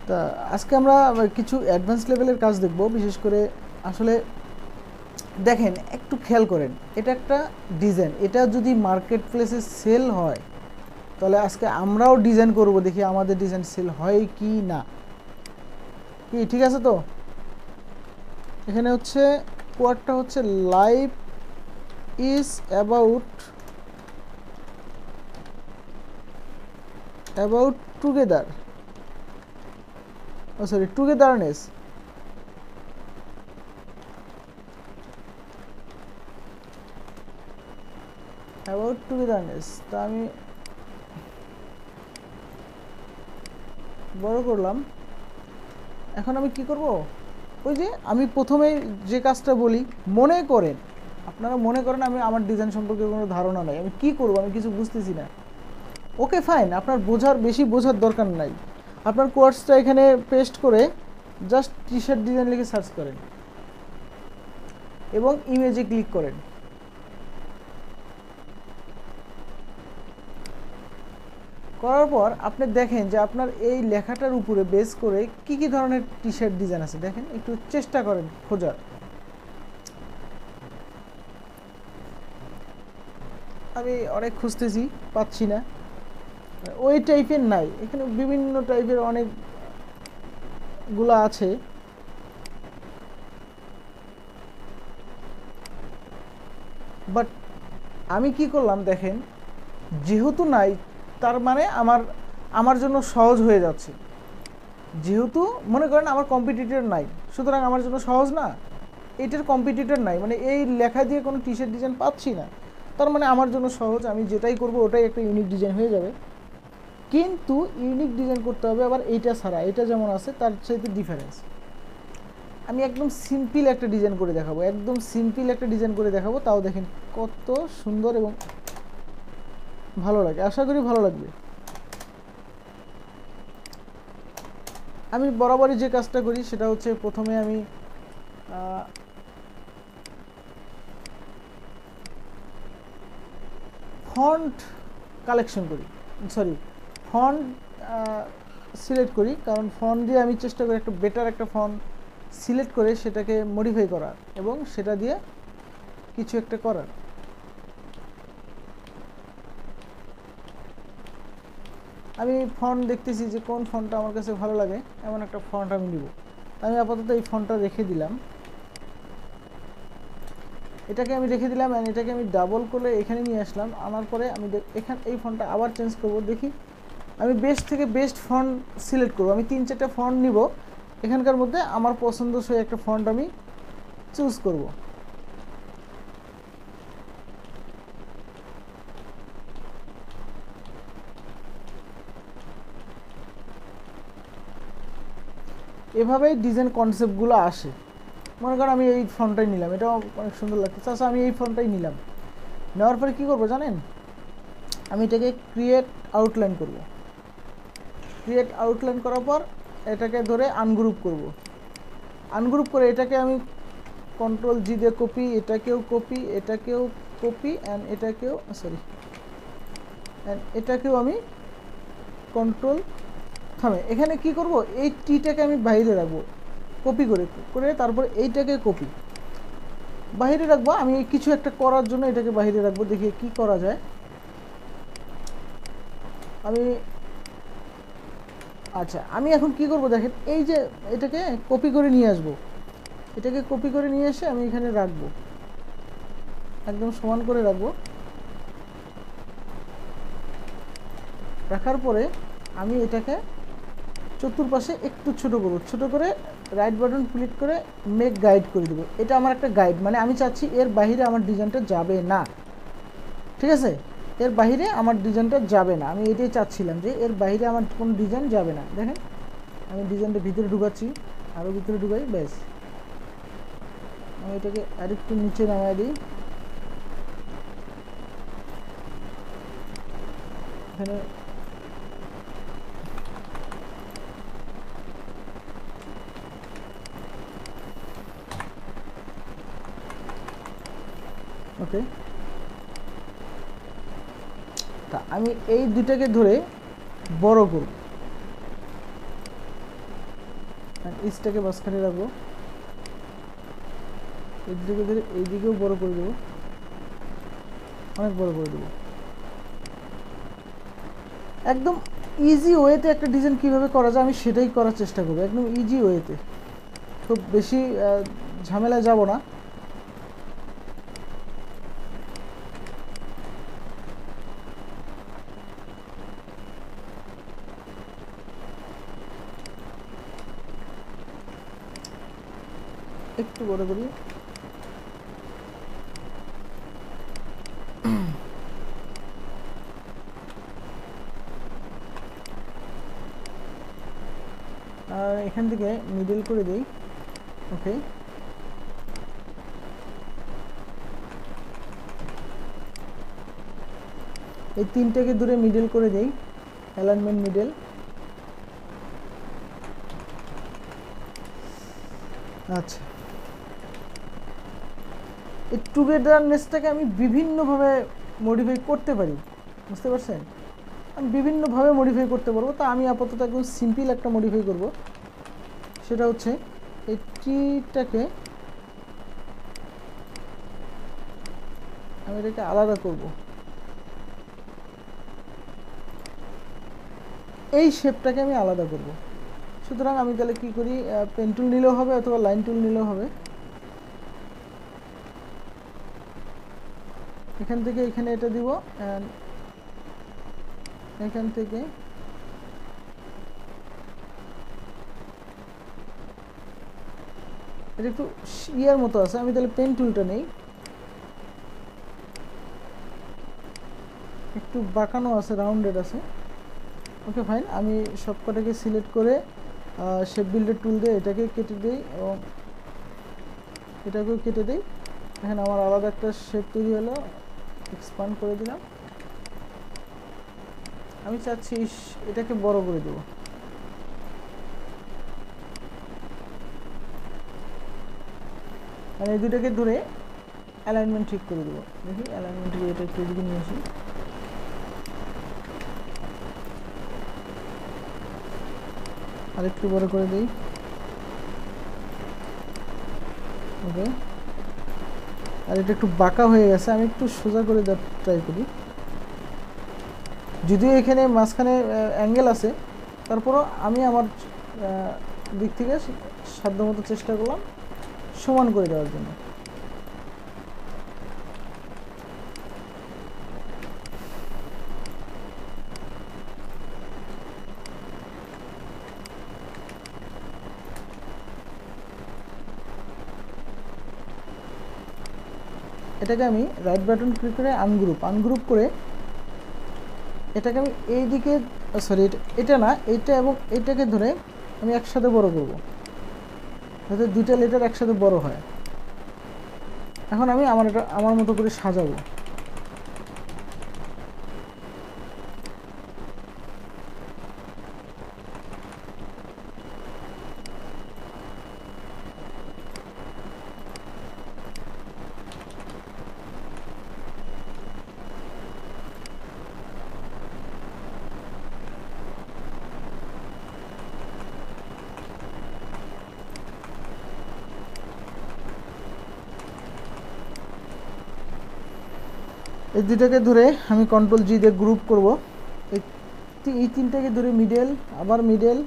তা আজকে আমরা কিছু অ্যাডভান্স লেভেলের কাজ দেখব। বিশেষ করে আসলে দেখেন, একটু খেয়াল করেন, এটা একটা ডিজাইন, এটা যদি মার্কেট প্লেসে সেল হয় তাহলে আজকে আমরাও ডিজাইন করব, দেখি আমাদের ডিজাইন সেল হয় কি না। কি ঠিক আছে? তো এখানে হচ্ছে কোয়াডটা হচ্ছে life is about together, sorry togetherness. About togetherness, তা আমি বড় করলাম। এখন আমি কি করব, ওই যে আমি প্রথমে যে কাজটা বলি, মনে করেন, আপনারা মনে করেন আমি আমার ডিজাইন সম্পর্কে কোনো ধারণা নাই, আমি কি করব, আমি কিছু বুঝতেছি না। ওকে ফাইন, আপনার বেশি বোঝার দরকার নাই। আপনার কোয়ার্সটা এখানে পেস্ট করে জাস্ট টি শার্ট ডিজাইন লিখে সার্চ করেন এবং ইমেজে ক্লিক করেন। করার পর আপনি দেখেন যে আপনার এই লেখাটার উপরে বেস করে কি কি ধরনের টি শার্ট ডিজাইন আছে, দেখেন, একটু চেষ্টা করেন খোঁজার। আমি অনেক খুঁজতেছি, পাচ্ছি না, ওই টাইপের নাই, এখানে বিভিন্ন টাইপের অনেকগুলো আছে। বাট আমি কি করলাম দেখেন, যেহেতু নাই তার মানে আমার জন্য সহজ হয়ে যাচ্ছে। যেহেতু মনে করেন আমার কম্পিটিটর নাই, সুতরাং আমার জন্য সহজ না। এটার কম্পিটিটর নাই মানে এই লেখা দিয়ে কোনো টি শার্ট ডিজাইন পাচ্ছি না, তার মানে আমার জন্য সহজ, আমি যেটাই করব ওটাই একটা ইউনিক ডিজাইন হয়ে যাবে। কিন্তু ইউনিক ডিজাইন করতে হবে আবার এইটা ছাড়া, এটা যেমন আছে তার সাথে ডিফারেন্স। আমি একদম সিম্পল একটা ডিজাইন করে দেখাবো, একদম সিম্পল একটা ডিজাইন করে দেখাবো, তাও দেখেন কত সুন্দর এবং ভালো লাগে, আশা করি ভালো লাগবে। আমি বরাবরই যে কাজটা করি সেটা হচ্ছে প্রথমে আমি ফন্ট কালেকশন করি, সরি ফন্ট সিলেক্ট করি, কারণ ফন্ট দিয়ে আমি চেষ্টা করি একটা বেটার একটা ফন্ট সিলেক্ট করে সেটাকে মডিফাই করার এবং সেটা দিয়ে কিছু একটা করার। আমি ফন্ট দেখতেছি যে কোন ফন্টটা আমার কাছে ভালো লাগে, এমন একটা ফন্ট আমি নিব। আমি আপাতত এই ফন্টটা রেখে দিলাম, এটাকে আমি রেখে দিলাম, অ্যান্ড এটাকে আমি ডাবল করে এখানে নিয়ে আসলাম। আনার পরে আমি এখানে এই ফন্টটা আবার চেঞ্জ করব, দেখি আমি বেস্ট থেকে বেস্ট ফন্ট সিলেক্ট করব। আমি 3-4টা ফন্ট নিব, এখানকার মধ্যে আমার পছন্দসই একটা ফন্ট আমি চুজ করব। এভাবেই ডিজাইন কনসেপ্টগুলো আসে। মনে করেন আমি এই ফন্টটাই নিলাম, এটাও অনেক সুন্দর লাগছে, আচ্ছা আমি এই ফন্টটাই নিলাম। নেওয়ার পরে কী করবো জানেন, আমি এটাকে ক্রিয়েট আউটলাইন করব। ক্রিয়েট আউটলাইন করার পর এটাকে ধরে আনগ্রুপ করব। আনগ্রুপ করে এটাকে আমি কন্ট্রোল জি দিয়ে কপি, এটাকেও কপি, এটাকেও কপি, অ্যান্ড এটাকেও এটাকেও আমি কন্ট্রোল থামে। এখানে কি করব, এই টিটাকে আমি বাইরে রাখবো, কপি করে তারপর এইটাকে কপি বাইরে রাখবো। আমি কিছু একটা করার জন্য এটাকে বাইরে রাখবো, দেখি কি করা যায়। আমি এখন কি করব দেখেন, এই যে এটাকে কপি করে নিয়ে আসবো, এটাকে কপি করে নিয়ে এসে আমি এখানে রাখবো, একদম সমান করে রাখবো। রাখার পরে আমি এটাকে চতুর্পাশে একটু ছোট করব, ছোট করে রাইট বাটন ক্লিক করে মেক গাইড করে দেবো। এটা আমার একটা গাইড, মানে আমি চাচ্ছি এর বাইরে আমার ডিজাইনটা যাবে না, ঠিক আছে? এর বাইরে আমার ডিজাইনটা যাবে না, আমি এটাই চাচ্ছিলাম যে এর বাইরে আমার কোনো ডিজাইন যাবে না। দেখেন আমি ডিজাইনটা ভিতরে ঢুকাচ্ছি, আরও ভিতরে ঢুকাই, ব্যাস। আমি এটাকে আরেকটু নিচে নামাই দিই, এখানে ওকে। তা আমি এই দুটাকে ধরে বড় করব, ইসটাকে মাঝখানে রাখবো, এইদিকে ধরে এইদিকেও বড় করে দেবো, অনেক বড় করে দেবো। একদম ইজি ওয়েতে একটা ডিজাইন কীভাবে করা যায় আমি সেটাই করার চেষ্টা করবো, একদম ইজি ওয়েতে, খুব বেশি ঝামেলায় যাব না। একটু বড় করি, আর এখান থেকে মিডল করে দিই। ওকে, এই তিনটাকে দূরে মিডল করে দেই, অ্যালাইনমেন্ট মিডল। আচ্ছা, এই টুগেদারনেসটাকে আমি বিভিন্নভাবে মডিফাই করতে পারি, বুঝতে পারছেন? আমি বিভিন্নভাবে মডিফাই করতে পারবো। তা আমি আপাতত একদম সিম্পল একটা মডিফাই করব, সেটা হচ্ছে এই ট্রিটাকে আমি এটাকে আলাদা করব, এই শেপটাকে আমি আলাদা করব। সুতরাং আমি তাহলে কি করি, পেন টুল নিলেও হবে অথবা লাইন টুল নিলেও হবে। এখান থেকে এখানে এটা দিব, অ্যান্ড এখান থেকে এটা একটু ইয়ার মতো আছে, আমি তাহলে পেন টুলটা নেই, একটু বাঁকানো আছে, রাউন্ডেড আছে। ওকে ফাইন, আমি সবকটাকে সিলেক্ট করে শেপ বিল্ডার টুল দিয়ে এটাকে কেটে দিই এবং এটাকেও কেটে দিই। এখানে আমার আলাদা একটা শেপ তৈরি হলো, এক্সপান্ড করে দিলাম। আমি চাচ্ছি এটাকে বড় করে দেব, মানে এই দুটাকে ধরে অ্যালাইনমেন্ট ঠিক করে দেবো। দেখি অ্যালাইনমেন্ট এটা একটু এদিকে নিয়ে আসি, আর একটু বড় করে দিই। ওকে, আর এটা একটু বাঁকা হয়ে গেছে, আমি একটু সোজা করে ট্রাই করি। যদিও এখানে মাঝখানে অ্যাঙ্গেল আছে, তারপরও আমি আমার দিক থেকে সাধ্যমতো চেষ্টা করলাম সমান করে দেওয়ার জন্য। এটাকে আমি রাইট বাটন ক্লিক করে আনগ্রুপ করে এটাকে আমি এই দিকে, সরি এটা না, এটা এবং এটাকে ধরে আমি একসাথে বড় করব, যাতে দুইটা লেটার একসাথে বড় হয়। এখন আমি আমার মতো করে সাজাবো। এই দুটাকে ধরে আমি কন্ট্রোল জি দিয়ে গ্রুপ করব। এই তিনটাকে ধরে মিডল, আবার মিডল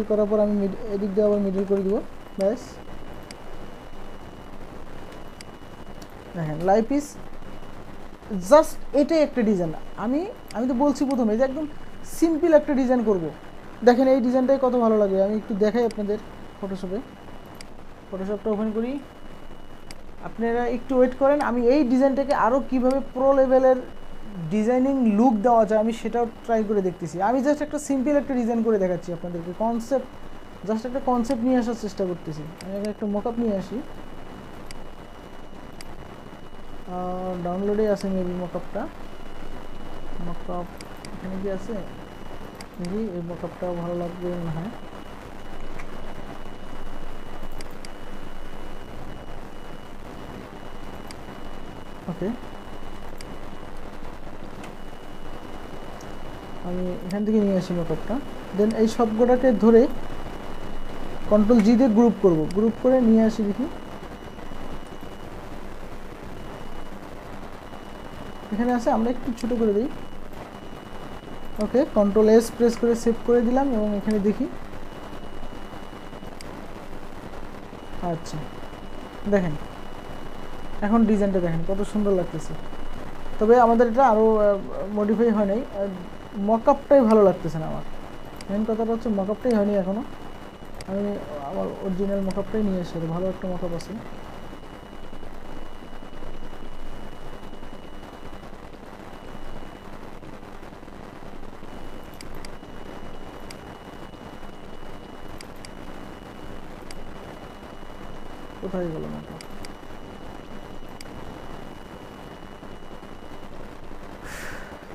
করার পর আমি এদিক দিয়ে আবার মিডল করে দিব। ব্যাস, দেখেন লাইফ ইজ জাস্ট এটাই একটা ডিজাইন। আমি তো বলছি প্রথমে যে একদম সিম্পল একটা ডিজাইন করব। দেখেন এই ডিজাইনটাই কত ভালো লাগবে। আমি একটু দেখাই আপনাদের ফটোশপটা ওপেন করি, আপনারা একটু ওয়েট করেন। আমি এই ডিজাইনটাকে আরও কীভাবে প্রো লেভেলের ডিজাইনিং লুক দেওয়া যায় আমি সেটাও ট্রাই করে দেখতেছি। আমি জাস্ট একটা সিম্পল একটা ডিজাইন করে দেখাচ্ছি আপনাদেরকে, জাস্ট একটা কনসেপ্ট নিয়ে আসার চেষ্টা করতেছি। আমি এখানে একটা মকআপ নিয়ে আসি, ডাউনলোডে আছে মেবি মকআপটা। মকআপ এখানে কি আছে দেখি, এই মকআপটাও ভালো লাগবে না। হ্যাঁ, ওকে, আমি এখান থেকে নিয়ে আসি মকআপটা। দেন এই সবগুলোকে ধরে কন্ট্রোল জি দিয়ে গ্রুপ করব, গ্রুপ করে নিয়ে আসি দেখি। এখানে আছে, আমরা একটু ছোট করে দিই। ওকে, কন্ট্রোল এস প্রেস করে সেভ করে দিলাম এবং এখানে দেখি। আচ্ছা দেখেন এখন ডিজাইনটা দেখেন কত সুন্দর লাগতেছে। তবে আমাদের এটা আরও মডিফাই হয় নাই, মকআপটাই ভালো লাগতেছে না আমার। মেন কথাটা হচ্ছে মকআপটাই হয়নি এখনও। আমি আমার অরিজিনাল মকআপটাই নিয়ে এসে, ভালো একটা মকআপ আছে। কোথায় গেল মকআপ?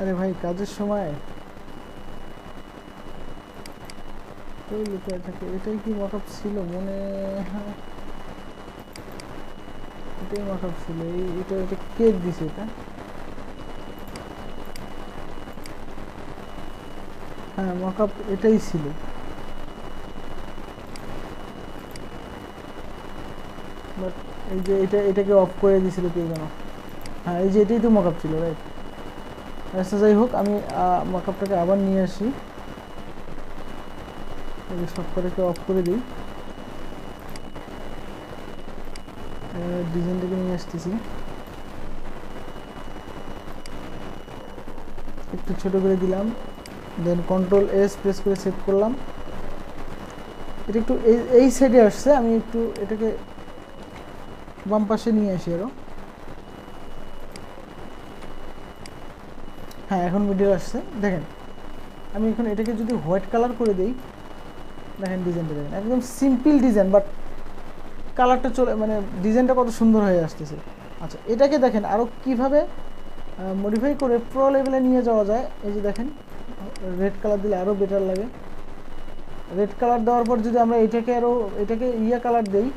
আরে ভাই কাজের সময় ওই লুকায় থাকে। এটাই কি মকআপ ছিল মনে হয়? এটাই মকআপ ছিল। এটা এটা কেক দিছে এটা। হ্যাঁ মকআপ এটাই ছিল। বাট এই যে এটাকে অফ করে দিয়েছিল কে যেন। হ্যাঁ এই যে এটাই তো মকআপ ছিল, রাইট। আচ্ছা যাই হোক, আমি মকআপটাকে আবার নিয়ে আসি, সব কটাকে অফ করে দিই। ডিজাইনটাকে নিয়ে আসতেছি, একটু ছোট করে দিলাম, দেন কন্ট্রোল এস প্রেস করে সেভ করলাম। এটা একটু এই সাইডে আসছে, আমি একটু এটাকে বাম পাশে নিয়ে আসি আরও। হ্যাঁ এখন মিডিল আসছে। দেখেন আমি এখন এটাকে যদি হোয়াইট কালার করে দিই, দেখেন ডিজাইনটা দেখেন, একদম সিম্পল ডিজাইন, বাট কালারটা চলে, মানে ডিজাইনটা কত সুন্দর হয়ে আসতেছে। আচ্ছা এটাকে দেখেন আরও কীভাবে মডিফাই করে প্রো লেভেলে নিয়ে যাওয়া যায়। এই যে দেখেন রেড কালার দিলে আরও বেটার লাগে। রেড কালার দেওয়ার পর যদি আমরা এটাকে ইয়া কালার দেই,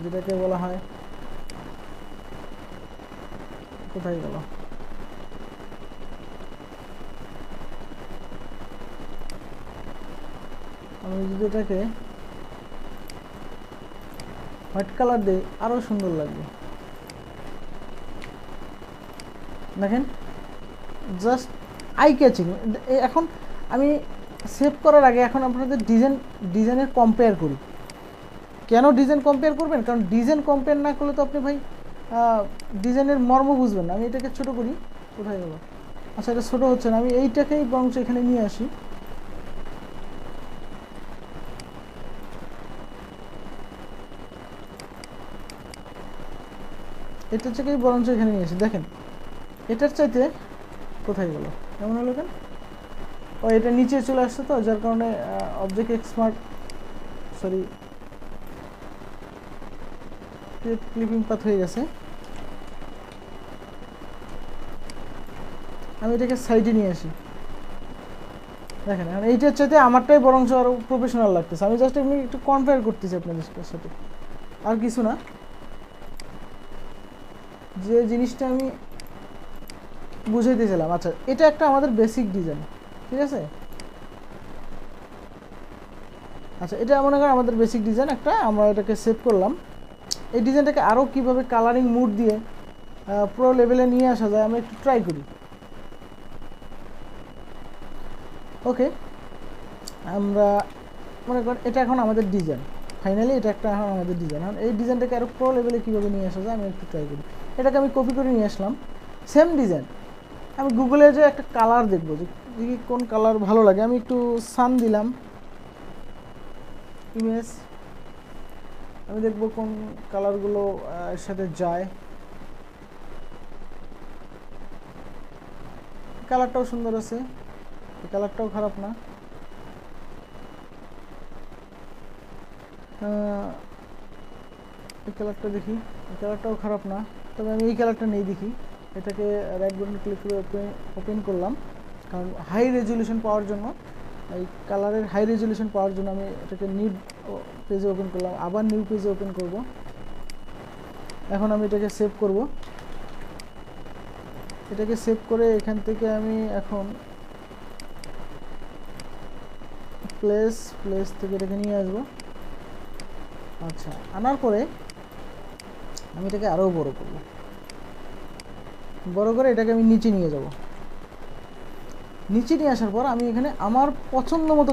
যেটাকে বলা হয়, কোথায় গেল, আমি যদি এটাকে হোয়াইট কালার দিই আরও সুন্দর লাগবে। দেখেন জাস্ট আই ক্যাচিং। এখন আমি সেভ করার আগে এখন আপনাদের ডিজাইনের কম্পেয়ার করি। কেন ডিজাইন কম্পেয়ার করবেন? কারণ ডিজাইন কম্পেয়ার না করলে তো আপনি ভাই ডিজাইনের মর্ম বুঝবেন না। আমি এটাকে ছোট করি, কোথায় গেল? আচ্ছা এটা ছোটো হচ্ছে না, আমি এইটাকেই বরঞ্চ এখানে নিয়ে আসি। এটার থেকেই বরঞ্চ এখানে নিয়ে আসি। দেখেন এটার চাইতে কোথায় গেল, কেমন হলো কেন? ও এটা নিচে চলে আসছে, তো যার কারণে অবজেক্ট এক্সমার্ট সরি ক্লিপিং পাথ হয়ে গেছে। আমি এটাকে সাইডে নিয়ে আসি। দেখেন এখন এইটার চাইতে আমারটাই বরঞ্চ আরও প্রফেশনাল লাগতেছে। আমি জাস্ট এমনি একটু কম্পেয়ার করতেছি আপনাদের সাথে, আর কিছু না। যে জিনিসটা আমি বুঝাইতেছিলাম, আচ্ছা এটা একটা আমাদের বেসিক ডিজাইন, ঠিক আছে। আচ্ছা এটা মনে করেন আমাদের বেসিক ডিজাইন একটা, আমরা এটাকে সেভ করলাম। এই ডিজাইনটাকে আরও কীভাবে কালারিং মুড দিয়ে প্রো লেভেলে নিয়ে আসা যায় আমরা একটু ট্রাই করি। ওকে, আমরা মনে করেন এটা এখন আমাদের ডিজাইন, ফাইনালি এটা একটা এখন আমাদের ডিজাইন। এখন এই ডিজাইনটাকে আরও প্রো লেভেলে কীভাবে নিয়ে আসা যায় আমি একটু ট্রাই করি। এটাকে আমি কপি করে নিয়ে আসলাম, সেম ডিজাইন। আমি গুগলে যে একটা কালার দেখবো যে কোন কালার ভালো লাগে, আমি একটু সান দিলাম ইমেজ, আমি দেখব কোন কালারগুলো এর সাথে যায়। কালারটাও সুন্দর আছে, এই কালারটাও খারাপ না। এই কালারটা দেখি, এই কালারটাও খারাপ না, তবে আমি এই কালারটা নেই দেখি। এটাকে রাইট বাটন ক্লিক করে ওপেন করলাম, কারণ হাই রেজলিউশন পাওয়ার জন্য, এই কালারের হাই রেজলিউশন পাওয়ার জন্য আমি এটাকে নিউ পেজে ওপেন করলাম, আবার নিউ পেজে ওপেন করব। এখন আমি এটাকে সেভ করব। এটাকে সেভ করে এখান থেকে আমি এখন একটু প্লেস থেকে এটাকে নিয়ে আসবো। আচ্ছা, আনার পরে আমি এটাকে আরও বড় করব, বড় করে এটাকে আমি নিচে নিয়ে যাব। নিচে নিয়ে আসার পর আমি এখানে আমার পছন্দ মতো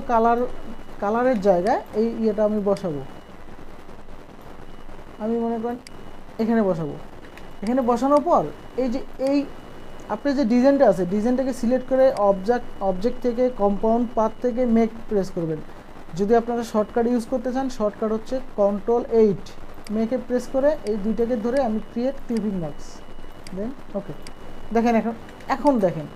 কালারের জায়গায় এই ইয়েটা আমি বসাবো। আমি মনে করেন এখানে বসাবো। এখানে বসানোর পর এই আপনার যে ডিজাইনটা আছে, ডিজাইনটাকে সিলেক্ট করে অবজেক্ট থেকে কম্পাউন্ড পাথ থেকে মেক প্রেস করবেন। যদি আপনারা শর্টকাট ইউজ করতে চান, শর্টকাট হচ্ছে Ctrl+8, মেকে প্রেস করে এই দুইটাকে ধরে আমি ক্রিয়েট ক্লিপিং মার্কস দেন ওকে। দেখেন এখন দেখেন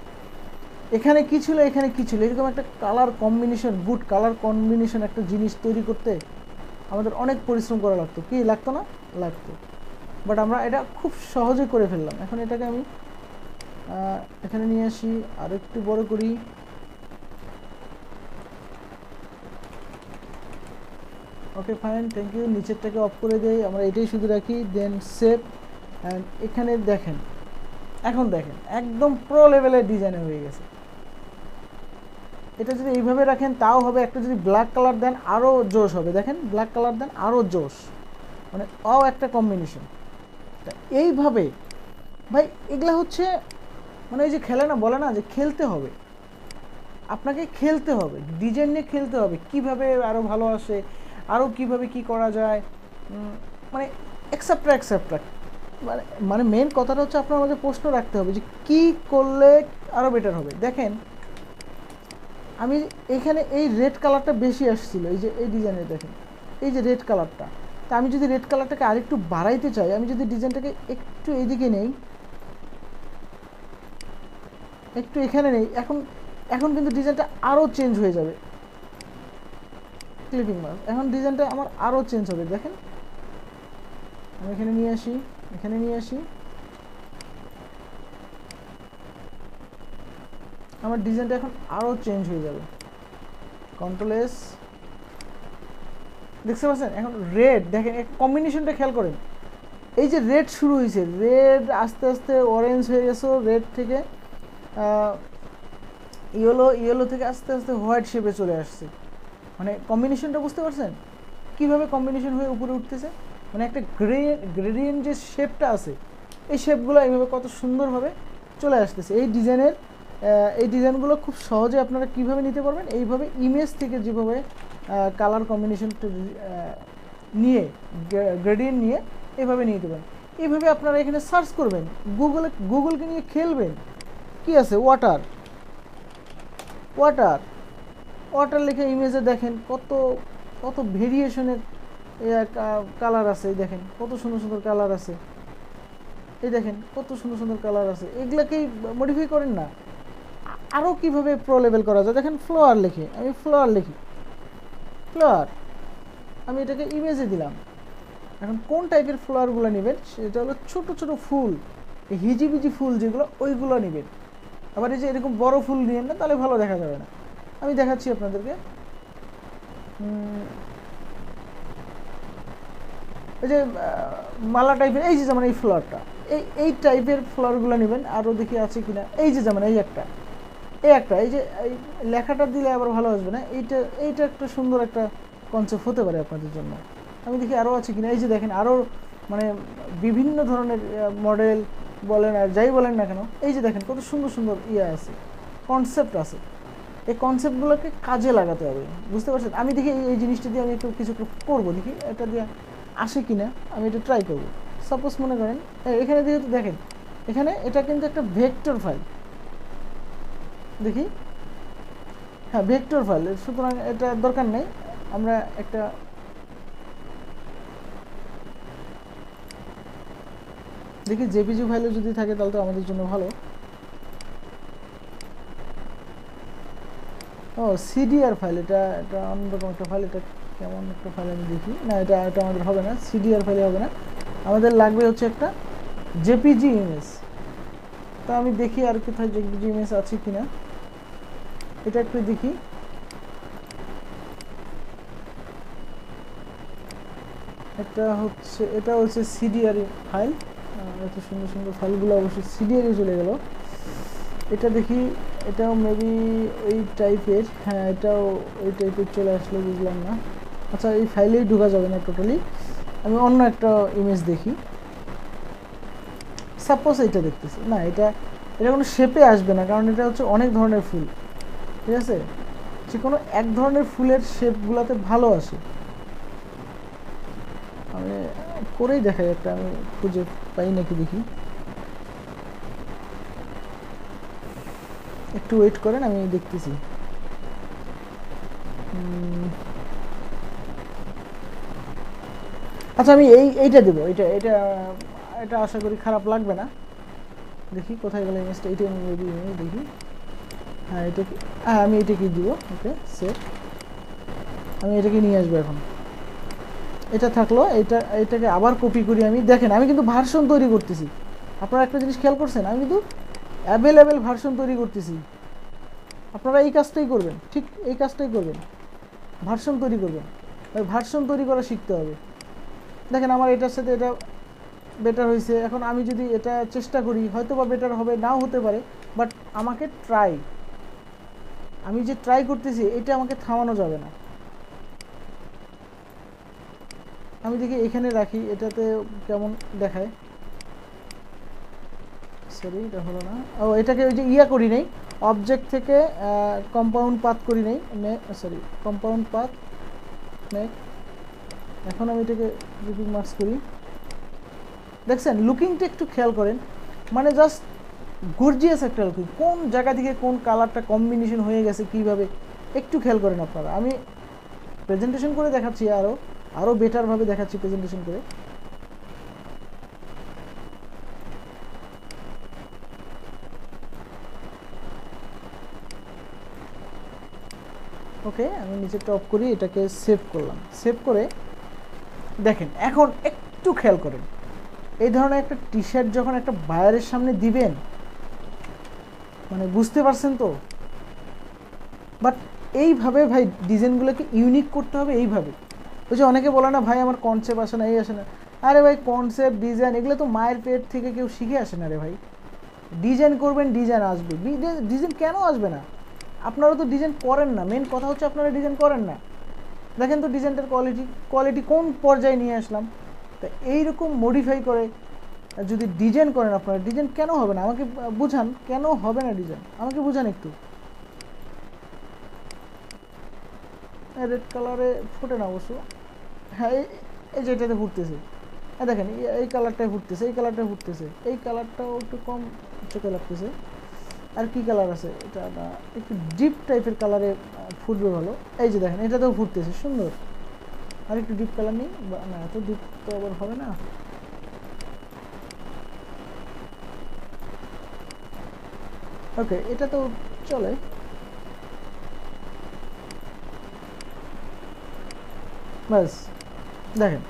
এখানে কি ছিল, এখানে কি ছিল, এরকম একটা colour combination, good colour combination একটা জিনিস তৈরি করতে আমাদের অনেক পরিশ্রম করা লাগতো। কি লাগতো না? লাগতো। বাট আমরা এটা খুব সহজে করে ফেললাম। এখন এটাকে আমি এখানে নিয়ে আসি, আর একটু বড় করি। Okay fine, thank you. নিচেরটাকে অফ করে দেই, আমরা এটাই শুধু রাখি, দেন সেভ। অ্যান্ড এখানে দেখেন, এখন দেখেন একদম প্রো লেভেলের ডিজাইন হয়ে গেছে। এটা যদি এইভাবে রাখেন তাও হবে, একটা যদি ব্ল্যাক কালার দেন আরও জোশ হবে। দেখেন ব্ল্যাক কালার দেন আরও জোশ, মানে একটা কম্বিনেশন। তা এইভাবে ভাই এগুলা হচ্ছে মানে এই যে খেলে না, বলে না যে খেলতে হবে, আপনাকে খেলতে হবে, ডিজাইন নিয়ে খেলতে হবে, কিভাবে আরও ভালো আসে, আরও কিভাবে কি করা যায়, মানে এক্সেপ্ট্রা মানে মেন কথাটা হচ্ছে আপনার মাঝে প্রশ্ন রাখতে হবে যে কি করলে আরও বেটার হবে। দেখেন আমি এখানে এই রেড কালারটা বেশি আসছিল, এই যে এই ডিজাইনে দেখেন এই যে রেড কালারটা। তা আমি যদি রেড কালারটাকে আরেকটু বাড়াইতে চাই, আমি যদি ডিজাইনটাকে একটু এইদিকে নেই, একটু এখানে নেই, এখন কিন্তু ডিজাইনটা আরও চেঞ্জ হয়ে যাবে। ক্লিপিং মার্ক, এখন ডিজাইনটা আমার আরও চেঞ্জ হবে। দেখেন আমি এখানে নিয়ে আসি, এখানে নিয়ে আসি, আমার ডিজাইনটা এখন আরও চেঞ্জ হয়ে যাবে। Ctrl+S, দেখতে পাচ্ছেন এখন রেড, দেখেন কম্বিনেশনটা খেয়াল করেন। এই যে রেড শুরু হয়েছে, রেড আস্তে আস্তে অরেঞ্জ হয়ে গেছে, রেড থেকে ইয়েলো থেকে আস্তে আস্তে হোয়াইট শেপে চলে আসছে। মানে কম্বিনেশনটা বুঝতে পারছেন কীভাবে কম্বিনেশন হয়ে উপরে উঠতেছে? মানে একটা গ্রেডিয়েন্ট যে শেপটা আছে, এই শেপগুলো এইভাবে কত সুন্দরভাবে চলে আসতেছে। এই ডিজাইনগুলো খুব সহজে আপনারা কিভাবে নিতে পারবেন, এইভাবে ইমেজ থেকে যেভাবে কালার কম্বিনেশনটা নিয়ে গ্রেডিয়েন্ট নিয়ে এইভাবে নিয়ে নিতে পারেন। এইভাবে আপনারা এখানে সার্চ করবেন, গুগলকে নিয়ে খেলবেন। কি আছে? ওয়াটার লিখে ইমেজে দেখেন কত ভেরিয়েশনের কালার আছে। দেখেন কত সুন্দর সুন্দর কালার আছে, এই দেখেন কত সুন্দর সুন্দর কালার আছে। এগুলাকেই মডিফাই করেন না, আরও কীভাবে প্রো লেভেল করা যায়। দেখেন ফ্লাওয়ার লিখি, আমি এটাকে ইমেজে দিলাম। এখন কোন টাইপের ফ্লাওয়ারগুলো নেবেন সেটা হলো ছোট ছোট ফুল, এই হিজিবিজি ফুল যেগুলো, ওইগুলো নেবেন। আবার এই যে এরকম বড় ফুল নিয়েন না, তাহলে ভালো দেখা যাবে না। আমি দেখাচ্ছি আপনাদেরকে। এই যে মালা টাইপের, এই যে যেমন এই ফ্লাওয়ারটা, এই টাইপের ফ্লাওয়ারগুলো নেবেন। আরও দেখি আছে কিনা, এই যে যেমন এই একটা এই যে এই লেখাটা দিলে আবার ভালো আসবে না, এইটা একটা সুন্দর একটা কনসেপ্ট হতে পারে আপনাদের জন্য। আমি দেখি আরও আছে কিনা। এই যে দেখেন আরও মানে বিভিন্ন ধরনের মডেল বলেন আর যাই বলেন না কেন, এই যে দেখেন কত সুন্দর সুন্দর আছে, কনসেপ্ট আছে। এই কনসেপ্টগুলোকে কাজে লাগাতে হবে, বুঝতে পারছেন? আমি দেখি এই জিনিসটা দিয়ে আমি কিছু করবো, দেখি এটা দিয়ে আসে কিনা, আমি এটা ট্রাই করবো। সাপোজ মনে করেন এখানে যেহেতু দেখেন এখানে এটা কিন্তু একটা ভেক্টর ফাইল, দেখি হ্যাঁ ভেক্টর ফাইল, সুতরাং এটা দরকার নেই। আমরা একটা দেখি জেপিজি ফাইলে যদি থাকে তাহলে তো আমাদের জন্য ভালো। ও সিডিআর ফাইল, এটা অন্যরকম একটা ফাইল। এটা কেমন একটা ফাইল আমি দেখি। না, এটা আমাদের হবে না, সিডিআর ফাইলে হবে না, আমাদের লাগবে হচ্ছে একটা জেপিজি ইমেজ। তা আমি দেখি আর কোথায় জেপিজি ইমেজ আছে কিনা, এটা একটু দেখি। এটা হচ্ছে সিডিআর ফাইল। এত সুন্দর সুন্দর ফাইলগুলো অবশ্যই সিডিআরে চলে গেল। এটা দেখি এটাও মেবি ওই টাইপের, হ্যাঁ এটাও ওই টাইপের চলে আসলো, বুঝলাম না। আচ্ছা এই ফাইলেই ঢোকা যাবে না টোটালি, আমি অন্য একটা ইমেজ দেখি। সাপোজ এইটা দেখতেছি না, এটা এটা কোনো শেপে আসবে না, কারণ এটা হচ্ছে অনেক ধরনের ফুল, ঠিক আছে? যে কোনো এক ধরনের ফুলের শেপগুলোতে ভালো আসে। আমি করেই দেখাই একটা, আমি খুঁজে পাই নাকি দেখি, একটু ওয়েট করেন, আমি দেখতেছি। আচ্ছা আমি এইটা দেবো, এটা এটা এটা আশা করি খারাপ লাগবে না। দেখি কোথায় গেল ইমেজটা, এইটা আমি দেখি। হ্যাঁ এটাকে, হ্যাঁ আমি এটাকে দিব। ওকে সেভ, আমি এটাকে নিয়ে আসবো এখন। এটা থাকলো, এটাকে আবার কপি করি আমি। দেখেন আমি কিন্তু ভার্সন তৈরি করতেছি, আপনারা একটা জিনিস খেয়াল করছেন, আমি কিন্তু অ্যাভেলেবেল ভার্সন তৈরি করতেছি। আপনারা এই কাজটাই করবেন, ঠিক এই কাজটাই করবেন, ভার্সন তৈরি করবেন। ভার্সন তৈরি করা শিখতে হবে। দেখেন আমার এটার সাথে এটা বেটার হয়েছে। এখন আমি যদি এটা চেষ্টা করি, হয়তো বা বেটার হবে, নাও হতে পারে, বাট আমাকে আমি যে ট্রাই করতেছি এটা আমাকে থামানো যাবে না। আমি দেখি এখানে রাখি, এটাতে কেমন দেখায়। সরি এটা হলো না, ও এটাকে ওই যে করি নেই, অবজেক্ট থেকে কম্পাউন্ড পাথ করি নেই, সরি কম্পাউন্ড পাথ মেক। এখন আমি এটাকে লুকিং মার্কস করি। দেখছেন লুকিংটা একটু খেয়াল করেন, মানে জাস্ট গর্জিয়াস একটা লুকিং, কোন জায়গা থেকে কোন কালারটা কম্বিনেশন হয়ে গেছে কিভাবে, একটু খেয়াল করেন আপনারা। আমি প্রেজেন্টেশন করে দেখাচ্ছি, আরও বেটারভাবে দেখাচ্ছি প্রেজেন্টেশন করে। ওকে আমি নিচেরটা অফ করি, এটাকে সেভ করলাম। সেভ করে দেখেন এখন একটু খেয়াল করেন, এই ধরনের একটা টি শার্ট যখন একটা বায়ারের সামনে দিবেন, মানে বুঝতে পারছেন তো? বাট এইভাবে ভাই ডিজাইনগুলোকে ইউনিক করতে হবে এইভাবে। ওই যে অনেকে বলে না ভাই আমার কনসেপ্ট আসে না, এই আসে না। আরে ভাই কনসেপ্ট ডিজাইন এগুলো তো মায়ের পেট থেকে কেউ শিখে আসে না রে ভাই। ডিজাইন করবেন, ডিজাইন আসবে। ডিজাইন কেন আসবে না? আপনারা তো ডিজাইন করেন না, মেন কথা হচ্ছে আপনারা ডিজাইন করেন না। দেখেন তো ডিজাইনটার কোয়ালিটি কোন পর্যায়ে নিয়ে আসলাম। তা এইরকম মডিফাই করে যদি ডিজাইন করেন আপনারা, ডিজাইন কেন হবে না? আমাকে বুঝান কেন হবে না ডিজাইন, আমাকে বুঝান একটু। রেড কালারে ফুটে না অবশ্য, হ্যাঁ এই যে এটাতে ফুটতেছে, হ্যাঁ দেখেন এই কালারটাই ফুটতেছে, এই কালারটাই ফুটতেছে, এই কালারটাও একটু কম চোখে লাগতেছে। আর কি কালার আছে, এটা না একটু ডিপ টাইপের কালারে ফুটবে ভালো। এই যে দেখেন এটাতেও ফুটতেছে সুন্দর। আর একটু ডিপ কালার নেই, না এত ডিপ তো আবার হবে না। ওকে এটা তো চলে। ব্যাস দেখেন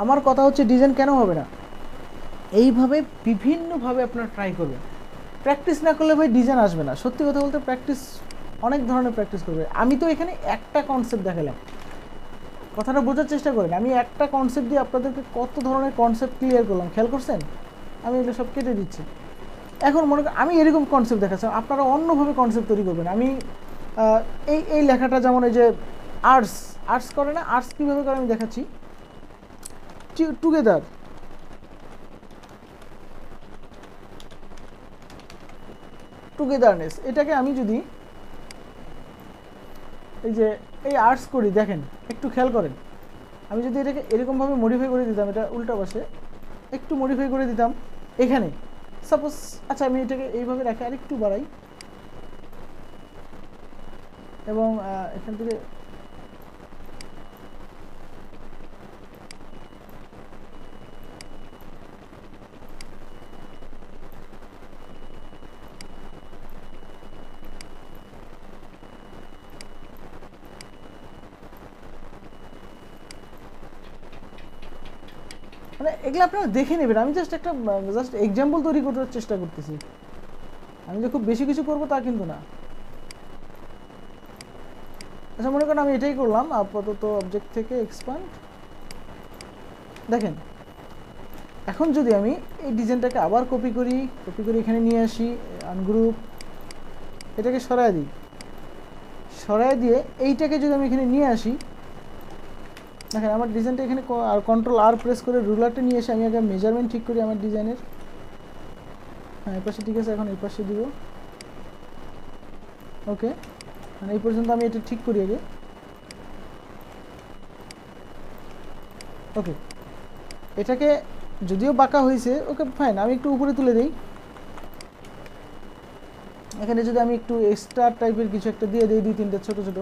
আমার কথা হচ্ছে ডিজাইন কেন হবে না, এইভাবে বিভিন্নভাবে আপনারা ট্রাই করবেন। প্র্যাকটিস না করলে ভাই ডিজাইন আসবে না। সত্যি কথা বলতে প্র্যাকটিস, অনেক ধরনের প্র্যাকটিস করবে। আমি তো এখানে একটা কনসেপ্ট দেখালাম, কথাটা বোঝার চেষ্টা করেন। আমি একটা কনসেপ্ট দিয়ে আপনাদেরকে কত ধরনের কনসেপ্ট ক্লিয়ার করলাম, খেয়াল করছেন? আমি এগুলো সব কেটে দিচ্ছি। এখন মনে করেন আমি এরকম কনসেপ্ট দেখাচ্ছি, আপনারা অন্যভাবে কনসেপ্ট তৈরি করবেন। আমি এই লেখাটা যেমন এই যে আর্টস করে না, আর্টস কীভাবে করে আমি দেখাচ্ছি। টুগেদার, টুগেদারনেস, এটাকে আমি যদি এই যে এই আর্টস করি, দেখেন একটু খেয়াল করেন, আমি যদি এটাকে এরকমভাবে মডিফাই করে দিতাম, এটা উল্টা পাশে একটু মডিফাই করে দিতাম এখানে সাপোজ। আচ্ছা আমি এটাকে এইভাবে রাখি, আর একটু বাড়াই, এবং এখান থেকে মানে এগুলো আপনারা দেখে নেবেন। আমি জাস্ট এক্সাম্পল তৈরি করার চেষ্টা করতেছি, আমি যে খুব বেশি কিছু করবো তা কিন্তু না। আচ্ছা মনে করেন আমি এটাই করলাম, আপাতত অবজেক্ট থেকে এক্সপ্যান্ড। দেখেন এখন যদি আমি এই ডিজাইনটাকে আবার কপি করি এখানে নিয়ে আসি, আনগ্রুপ, এটাকে সরায় দিই, সরায় দিয়ে এইটাকে যদি আমি এখানে নিয়ে আসি, দেখেন আমার ডিজাইনটা এখানে আর কন্ট্রোল আর প্রেস করে রুলারটা নিয়ে এসে আমি আগে মেজারমেন্ট ঠিক করি আমার ডিজাইনের। হ্যাঁ এই পাশে ঠিক আছে, এখন এই পাশে দিব। ওকে, মানে এই পর্যন্ত আমি এটা ঠিক করি আগে। ওকে, এটাকে যদিও বাঁকা হয়েছে, ওকে ফাইন, আমি একটু উপরে তুলে দিই। এখানে যদি আমি একটু এক্সট্রা টাইপের কিছু একটা দিয়ে দিই, 2-3টা ছোট ছোট,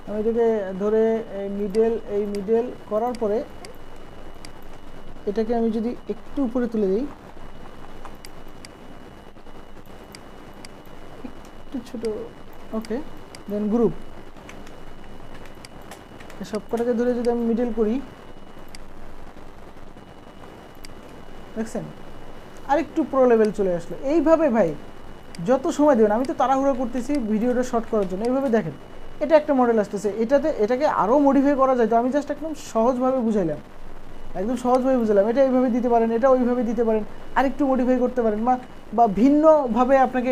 আমি এটাকে ধরে এই মিডল করার পরে এটাকে আমি যদি একটু উপরে তুলে দিই, একটু ছোট। ওকে, দেন গ্রুপ, সব কটাকে ধরে যদি আমি মিডল করি, দেখছেন আর একটু প্রো লেভেল চলে আসলো। এইভাবে ভাই যত সময় দেবেন, আমি তো তাড়াহুড়ো করতেছি ভিডিওটা শর্ট করার জন্য, এইভাবে দেখেন এটা একটা মডেল আসতেছে, এটাকে আরও মডিফাই করা যায়। তো আমি জাস্ট একদম সহজভাবে বুঝাইলাম, একদম সহজভাবে বুঝলাম। এটা এইভাবে দিতে পারেন, এটা ওইভাবে দিতে পারেন, আরেকটু মডিফাই করতে পারেন, বা ভিন্নভাবে আপনাকে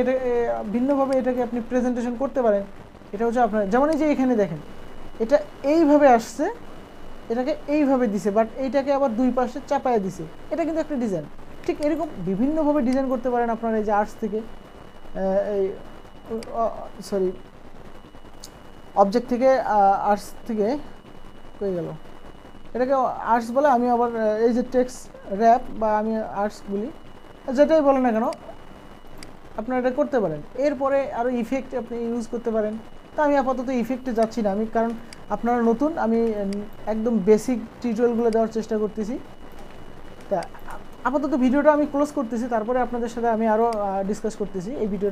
ভিন্নভাবে এটাকে আপনি প্রেজেন্টেশন করতে পারেন। এটা হচ্ছে আপনার, যেমন এই যে এখানে দেখেন এটা এইভাবে আসছে, এটাকে এইভাবে দিছে, বাট এইটাকে আবার দুই পাশে চাপায় দিছে, এটা কিন্তু একটা ডিজাইন। ঠিক এরকম বিভিন্নভাবে ডিজাইন করতে পারেন আপনারা। এই যে আর্টস থেকে এই সরি অবজেক্ট থেকে আর্টস থেকে হয়ে গেল, এটাকে আর্টস বলে, আমি আবার এই যে টেক্সট র্যাপ বা আমি আর্টস বলি, যেটাই বলেন না কেন আপনারা এটা করতে পারেন। এরপরে আরও ইফেক্ট আপনি ইউজ করতে পারেন। তা আমি আপাতত ইফেক্টে যাচ্ছি না, আমি কারণ আপনারা নতুন, আমি একদম বেসিক টিউটোরিয়ালগুলো দেওয়ার চেষ্টা করতেছি। তা আপাতত ভিডিওটা আমি ক্লোজ করতেছি, তারপরে আপনাদের সাথে আমি আরও ডিসকাস করতেছি এই ভিডিও।